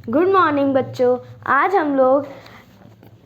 Good morning बच्चों। आज हम लोग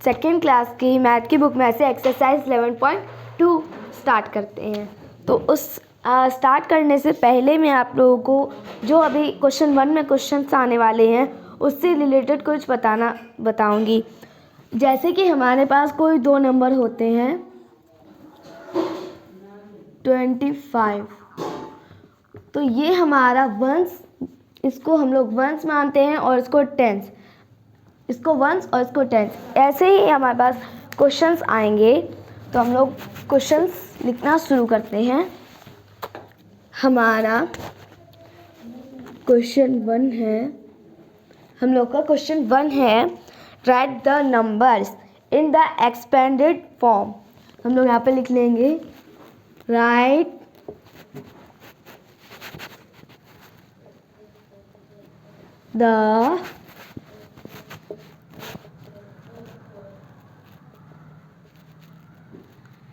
सेकेंड क्लास की मैथ की बुक में से एक्सरसाइज 11.2 स्टार्ट करते हैं। तो उस स्टार्ट करने से पहले मैं आप लोगों को जो अभी क्वेश्चन 1 में क्वेश्चंस आने वाले हैं उससे रिलेटेड कुछ बताऊंगी। जैसे कि हमारे पास कोई दो नंबर होते हैं 25, तो ये हमारा वंस, इसको हम लोग वंस मानते हैं और इसको टेंस, इसको वंस और इसको टेंस। ऐसे ही हमारे पास क्वेश्चंस आएंगे तो हम लोग क्वेश्चंस लिखना शुरू करते हैं। हमारा क्वेश्चन 1 है, हम लोग का क्वेश्चन 1 है right the numbers in the expanded form. हम लोग यहाँ पे लिख लेंगे right the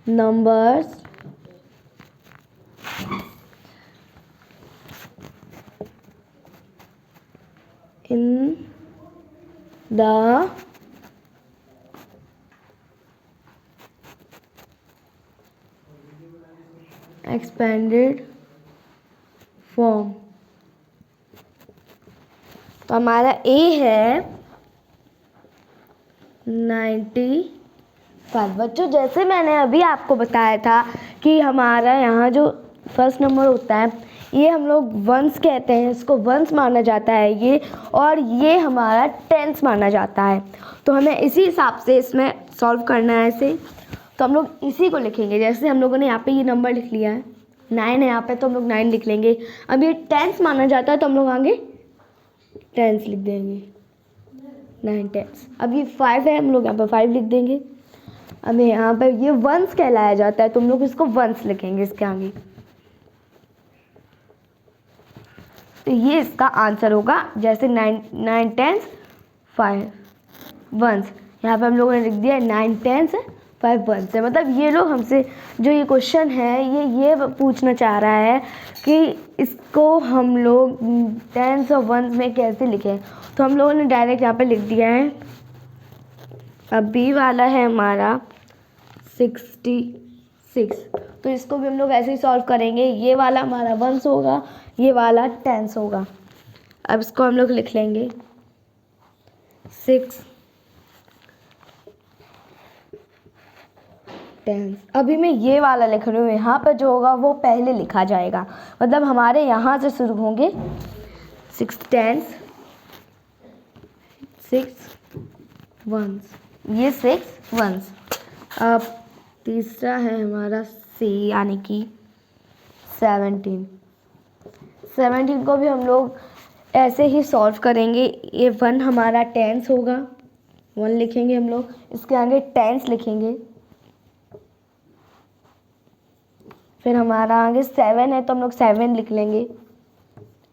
numbers in the expanded form। तो हमारा ए है 95। बच्चों, जैसे मैंने अभी आपको बताया था कि हमारा यहाँ जो फर्स्ट नंबर होता है ये हम लोग वंस कहते हैं, इसको वंस माना जाता है ये, और ये हमारा टेंस माना जाता है। तो हमें इसी हिसाब से इसमें सॉल्व करना है ऐसे। तो हम लोग इसी को लिखेंगे। जैसे हम लोगों ने यहाँ पे ये नंबर लिख लिया है 9 है यहाँ पे, तो हम लोग 9 लिख लेंगे। अब ये टेंस माना जाता है तो हम लोग आगे टेंस लिख देंगे, 9 टेंस। अब ये 5 है, हम लोग यहाँ पर 5 लिख देंगे। अब यहाँ पर ये वंस कहलाया जाता है तो हम लोग इसको वंस लिखेंगे इसके आगे। तो ये इसका आंसर होगा। जैसे 9 टेंस 5 वंस, यहाँ पे हम लोगों ने लिख दिया 9 टेंस 5 वंस है। मतलब ये लोग हमसे जो ये क्वेश्चन है ये पूछना चाह रहा है कि इसको हम लोग टेंस और वंस में कैसे लिखें। तो हम लोगों ने डायरेक्ट यहाँ पे लिख दिया है। अब बी वाला है हमारा 66, तो इसको भी हम लोग ऐसे ही सॉल्व करेंगे। ये वाला हमारा वंस होगा, ये वाला टेंस होगा। अब इसको हम लोग लिख लेंगे 6 टेंस। अभी मैं ये वाला लिख रही हूँ, यहाँ पर जो होगा वो पहले लिखा जाएगा। मतलब हमारे यहाँ से शुरू होंगे 6 टेंस 6 वंस, ये 6 वंस। अब तीसरा है हमारा सी यानी कि 17 को भी हम लोग ऐसे ही सॉल्व करेंगे। ये 1 हमारा टेंस होगा, 1 लिखेंगे हम लोग, इसके आगे टेंस लिखेंगे। फिर हमारा आगे 7 है तो हम लोग 7 लिख लेंगे।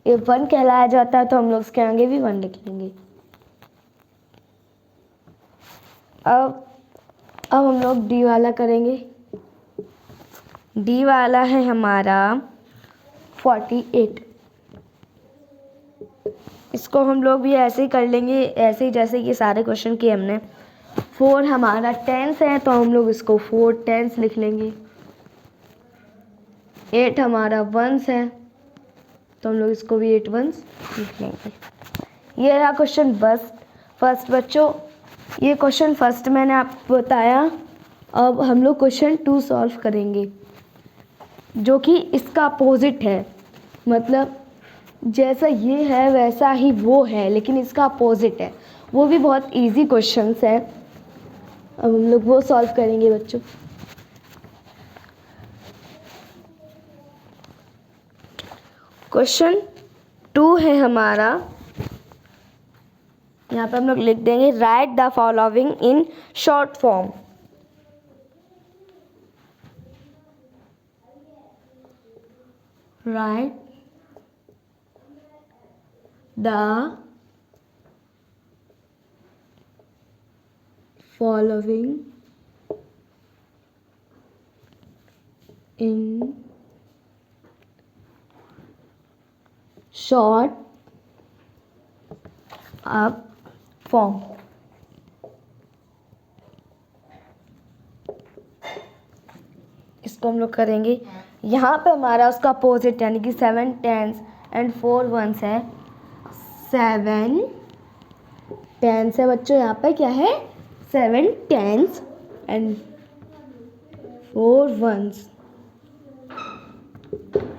ये 1 कहलाया जाता है तो हम लोग इसके आगे भी 1 लिख लेंगे। अब हम लोग डी वाला करेंगे। डी वाला है हमारा 48। इसको हम लोग भी ऐसे ही कर लेंगे, ऐसे ही जैसे ये सारे क्वेश्चन किए हमने। 4 हमारा टेंस है तो हम लोग इसको 4 टेंस लिख लेंगे। 8 हमारा वंस है तो हम लोग इसको भी 8 वंस लिख लेंगे। ये रहा क्वेश्चन फर्स्ट। बच्चों, ये क्वेश्चन फर्स्ट मैंने आपको बताया। अब हम लोग क्वेश्चन 2 सॉल्व करेंगे जो कि इसका अपोजिट है। मतलब जैसा ये है वैसा ही वो है, लेकिन इसका अपोजिट है। वो भी बहुत इजी क्वेश्चंस है। अब हम लोग वो सॉल्व करेंगे बच्चों। क्वेश्चन 2 है हमारा, यहाँ पे हम लोग लिख देंगे right the following in short form. Right the following in short अब फॉर्म इसको हम लोग करेंगे। यहाँ पे हमारा उसका अपोजिट यानी कि 7 10s एंड 4 1s है। 7 10s है बच्चों, यहाँ पे क्या है 7 10s एंड 4 1s।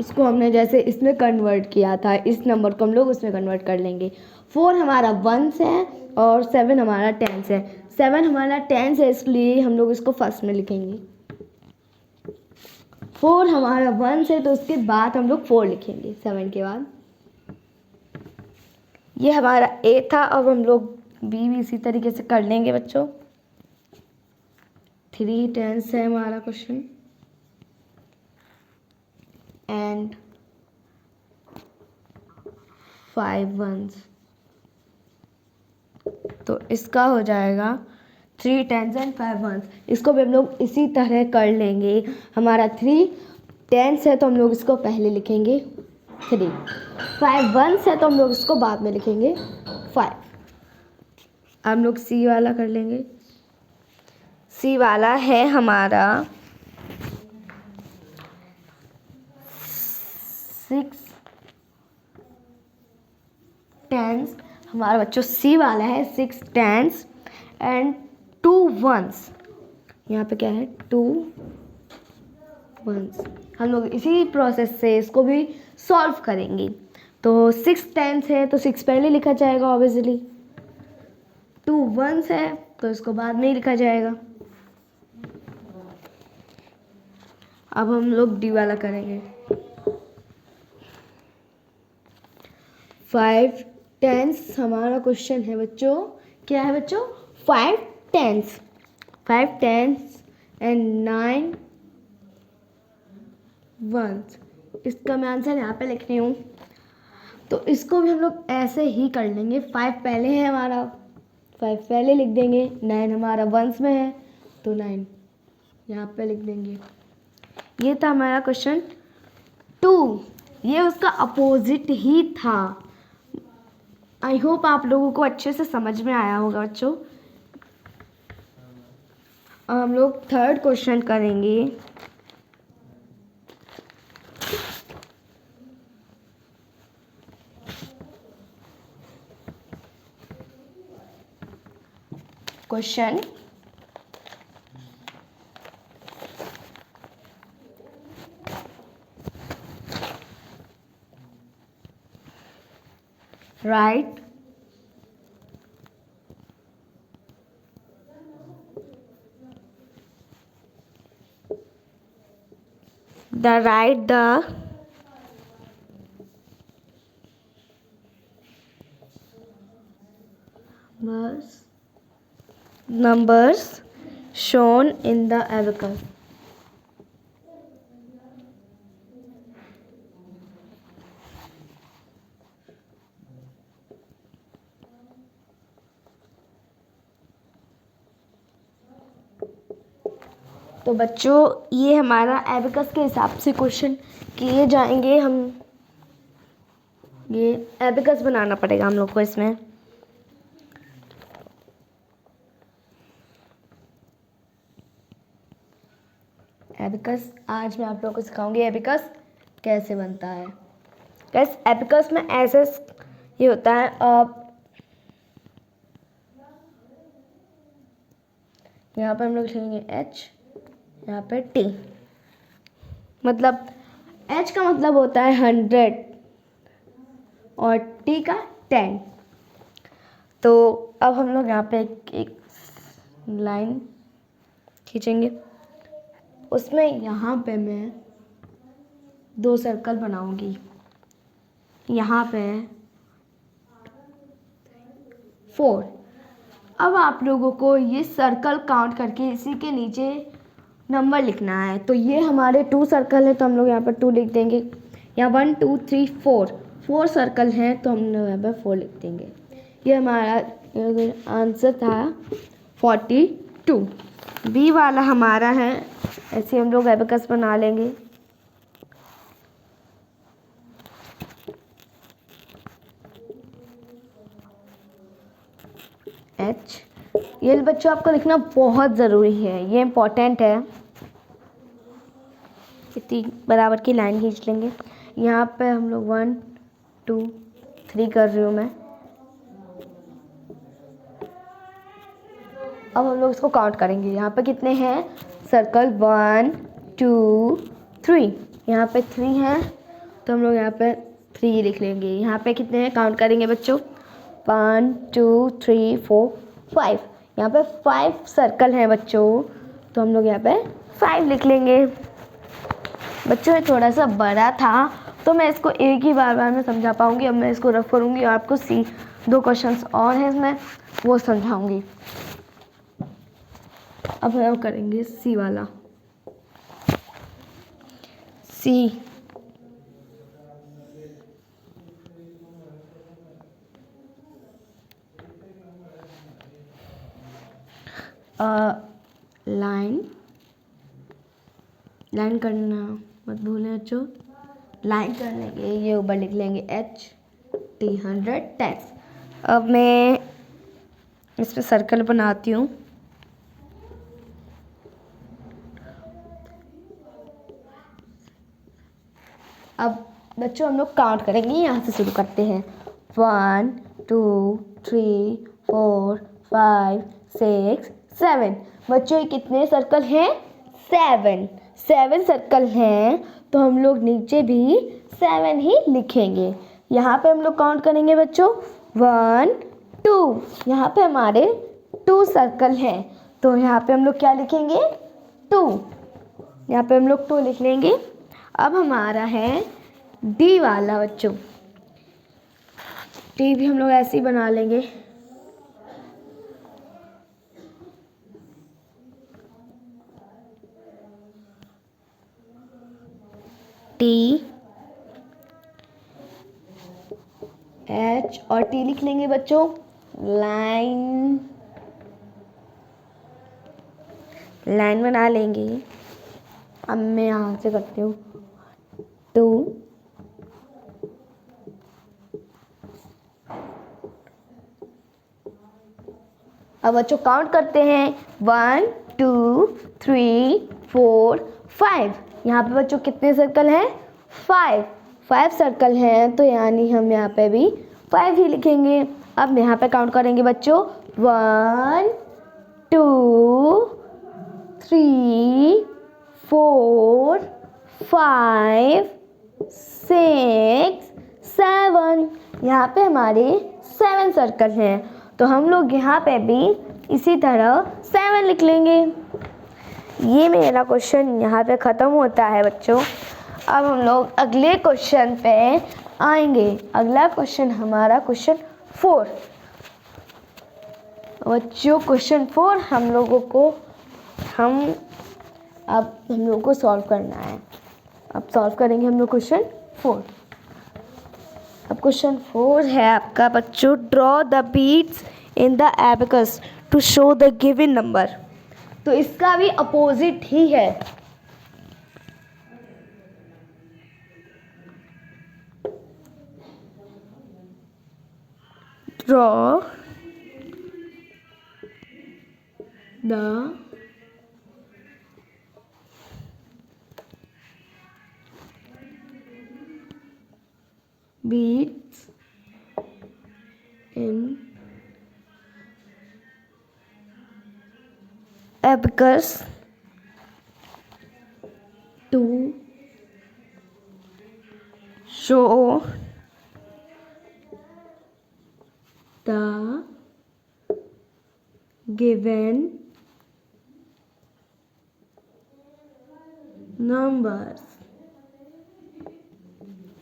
इसको हमने जैसे इसमें कन्वर्ट किया था, इस नंबर को हम लोग उसमें कन्वर्ट कर लेंगे। 4 हमारा 1s है और 7 हमारा 10s है। 7 हमारा 10s है इसलिए हम लोग इसको फर्स्ट में लिखेंगे। 4 हमारा 1s है तो उसके बाद हम लोग 4 लिखेंगे 7 के बाद। ये हमारा A था, अब हम लोग B भी इसी तरीके से कर लेंगे बच्चों। 3 10s है हमारा क्वेश्चन एंड 5 1s, तो इसका हो जाएगा 3 10s एंड 5 1s। इसको भी हम लोग इसी तरह कर लेंगे। हमारा 3 10s है तो हम लोग इसको पहले लिखेंगे 3, 5 1s है तो हम लोग इसको बाद में लिखेंगे 5। हम लोग C वाला कर लेंगे। C वाला है हमारा 6 10s। हमारा बच्चों C वाला है 6 10s एंड 2 1s। यहाँ पे क्या है 2 1s। हम लोग इसी प्रोसेस से इसको भी सॉल्व करेंगे। तो 6 10s है तो 6 पहले लिखा जाएगा ऑब्वियसली। 2 1s है तो इसको बाद में ही लिखा जाएगा। अब हम लोग D वाला करेंगे। 5 10s हमारा क्वेश्चन है बच्चों, क्या है बच्चों 5 10s। 5 10s and 9 1s। इसका मैं आंसर यहाँ पे लिख रही हूँ। तो इसको भी हम लोग ऐसे ही कर लेंगे। 5 पहले है हमारा, 5 पहले लिख देंगे। 9 हमारा 1s में है तो 9 यहाँ पे लिख देंगे। ये था हमारा क्वेश्चन 2। ये उसका अपोजिट ही था। आई होप आप लोगों को अच्छे से समझ में आया होगा बच्चों। अब हम लोग थर्ड क्वेश्चन करेंगे। Question write the numbers shown in the abacus। तो बच्चों ये हमारा एबेकस के हिसाब से क्वेश्चन किए जाएंगे। हम ये एबेकस बनाना पड़ेगा हम लोग को इसमें। एबेकस आज मैं आप लोगों को सिखाऊंगी एबेकस कैसे बनता है। गाइस एबेकस में ऐसे ये होता है, यहाँ पर हम लोग लिखेंगे H, यहाँ पे T। मतलब H का मतलब होता है 100 और T का 10। तो अब हम लोग यहाँ पे एक लाइन खींचेंगे। उसमें यहाँ पे मैं 2 सर्कल बनाऊंगी। यहाँ पे 4। अब आप लोगों को ये सर्कल काउंट करके इसी के नीचे नंबर लिखना है। तो ये हमारे 2 सर्कल है तो हम लोग यहाँ पर 2 लिख देंगे। यहाँ 1 2 3 4 सर्कल हैं तो हम लोग यहाँ पर 4 लिख देंगे। ये हमारा आंसर था 42। बी वाला हमारा है, ऐसे हम लोग एबेकस बना लेंगे। एच। ये बच्चों आपको लिखना बहुत ज़रूरी है, ये इम्पोर्टेंट है। इतनी बराबर की लाइन खींच लेंगे। यहाँ पे हम लोग 1 2 3 कर रही हूँ मैं। अब हम लोग इसको काउंट करेंगे। यहाँ पे कितने हैं सर्कल, 1 2 3। यहाँ पे 3 हैं तो हम लोग यहाँ पे 3 लिख लेंगे। यहाँ पे कितने हैं काउंट करेंगे बच्चों, 1 2 3 4 5। यहाँ पे 5 सर्कल हैं बच्चों, तो हम लोग यहाँ पे 5 लिख लेंगे। बच्चों ये थोड़ा सा बड़ा था तो मैं इसको एक ही बार में समझा पाऊँगी। अब मैं इसको रफ करूँगी और आपको सी 2 क्वेश्चंस और हैं इसमें, वो समझाऊँगी। अब हम करेंगे सी वाला। सी लाइन करना मत भूलें बच्चों। लाइन करने के ये ऊपर लिख लेंगे HT 110। अब मैं इस पर सर्कल बनाती हूँ। अब बच्चों हम लोग काउंट करेंगे, यहाँ से शुरू करते हैं। 1 2 3 4 5 6 7। बच्चों ये कितने सर्कल हैं, 7 सर्कल हैं, तो हम लोग नीचे भी 7 ही लिखेंगे। यहाँ पे हम लोग काउंट करेंगे बच्चों 1 2। यहाँ पे हमारे 2 सर्कल हैं, तो यहाँ पे हम लोग क्या लिखेंगे 2। यहाँ पे हम लोग 2 लिख लेंगे। अब हमारा है डी वाला बच्चों। डी भी हम लोग ऐसे ही बना लेंगे। टी एच और टी लिख लेंगे बच्चों। लाइन बना लेंगे। अब मैं यहाँ से करती हूँ 2 अब बच्चों काउंट करते हैं 1 2 3 4 5। यहाँ पे बच्चों कितने सर्कल हैं, 5 सर्कल हैं, तो यानी हम यहाँ पे भी 5 ही लिखेंगे। अब यहाँ पे काउंट करेंगे बच्चों 1 2 3 4 5 6 7। यहाँ पे हमारे 7 सर्कल हैं, तो हम लोग यहाँ पे भी इसी तरह 7 लिख लेंगे। ये मेरा क्वेश्चन यहाँ पे ख़त्म होता है बच्चों। अब हम लोग अगले क्वेश्चन पे आएंगे। अगला क्वेश्चन हमारा क्वेश्चन 4। बच्चों क्वेश्चन 4 हम लोगों को सॉल्व करना है। अब सॉल्व करेंगे हम लोग क्वेश्चन 4। अब क्वेश्चन 4 है आपका बच्चों, draw the beats in the abacus to show the given number. तो इसका भी अपोजिट ही है। Draw the beats in abacus to show the given numbers।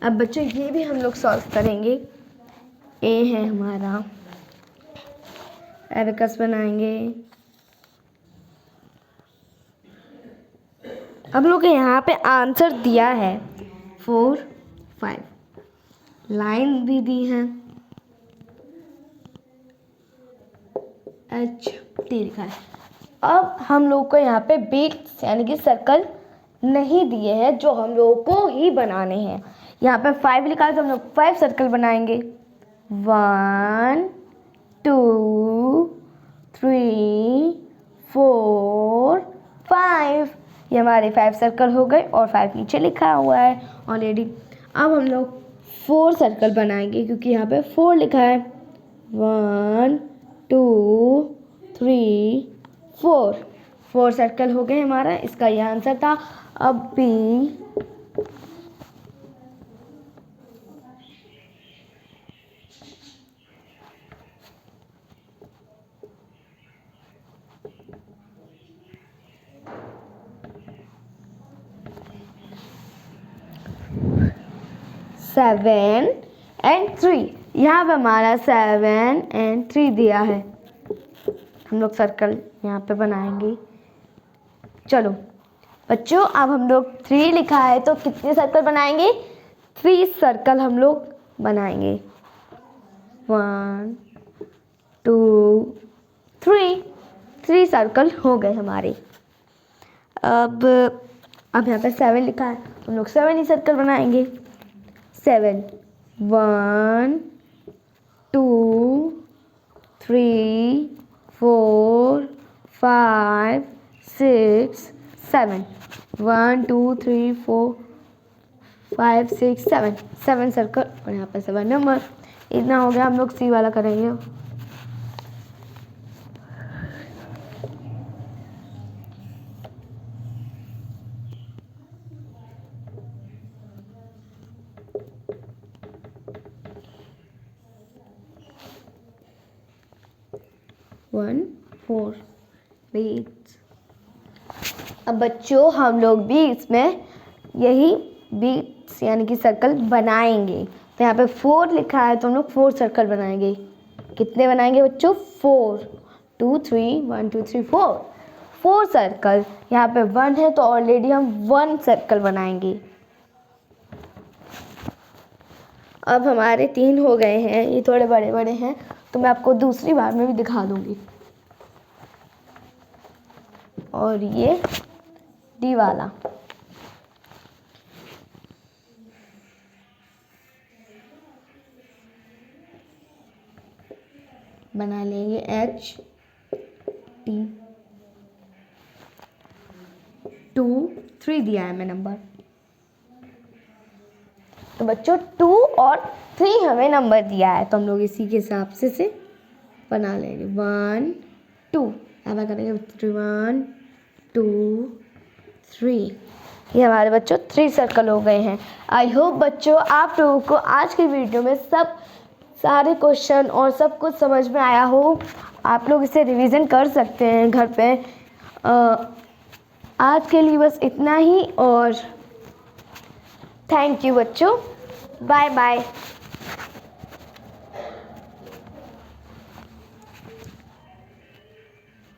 अब बच्चों ये भी हम लोग सॉल्व करेंगे। ए है हमारा, एबेकस बनाएंगे। अब लोग यहाँ पे आंसर दिया है 4 5, लाइन भी दी है, HT लिखा है। अब हम लोग को यहाँ पे बीट्स यानी कि सर्कल नहीं दिए हैं, जो हम लोगों को ही बनाने हैं। यहाँ पे 5 लिखा है तो हम लोग 5 सर्कल बनाएंगे। 1 2 हमारे 5 सर्कल हो गए और 5 नीचे लिखा हुआ है ऑलरेडी। अब हम लोग 4 सर्कल बनाएंगे क्योंकि यहाँ पे 4 लिखा है। 1 2 3 4 सर्कल हो गए हमारा, इसका ये आंसर था। अब भी सेवन एंड 3, यहाँ पे हमारा 7 एंड 3 दिया है। हम लोग सर्कल यहाँ पे बनाएंगे। चलो बच्चों, अब हम लोग 3 लिखा है तो कितने सर्कल बनाएंगे? 3 सर्कल हम लोग बनाएंगे। 1 2 3 सर्कल हो गए हमारे। अब यहाँ पे 7 लिखा है, हम लोग 7 ही सर्कल बनाएंगे। 7 1 2 3 4 5 6 7 1 2 3 4 5 6 7 सर्कल और यहाँ पर 7 नंबर। इतना हो गया। हम लोग सी वाला करेंगे। 1 4 बीट्स। अब बच्चों हम लोग भी इसमें यही बीट्स यानी कि सर्कल बनाएंगे। तो यहाँ पे 4 लिखा है तो हम लोग 4 सर्कल बनाएंगे। कितने बनाएंगे बच्चों? 4 2 3 1 2 3 4 सर्कल। यहाँ पे 1 है तो ऑलरेडी हम 1 सर्कल बनाएंगे। अब हमारे 3 हो गए हैं, ये थोड़े बड़े बड़े हैं तो मैं आपको दूसरी बार में भी दिखा दूंगी। और ये डी वाला बना लेंगे। H T 2 3 दिया है मैं नंबर। तो बच्चों 2 और 3 हमें नंबर दिया है तो हम लोग इसी के हिसाब से बना लेंगे। 1 2 ऐसा करेंगे। 1 2 3 ये हमारे बच्चों 3 सर्कल हो गए हैं। आई होप बच्चों आप लोगों को आज की वीडियो में सारे क्वेश्चन और सब कुछ समझ में आया हो। आप लोग इसे रिवीजन कर सकते हैं घर पे। आज के लिए बस इतना ही और थैंक यू बच्चों। Bye bye.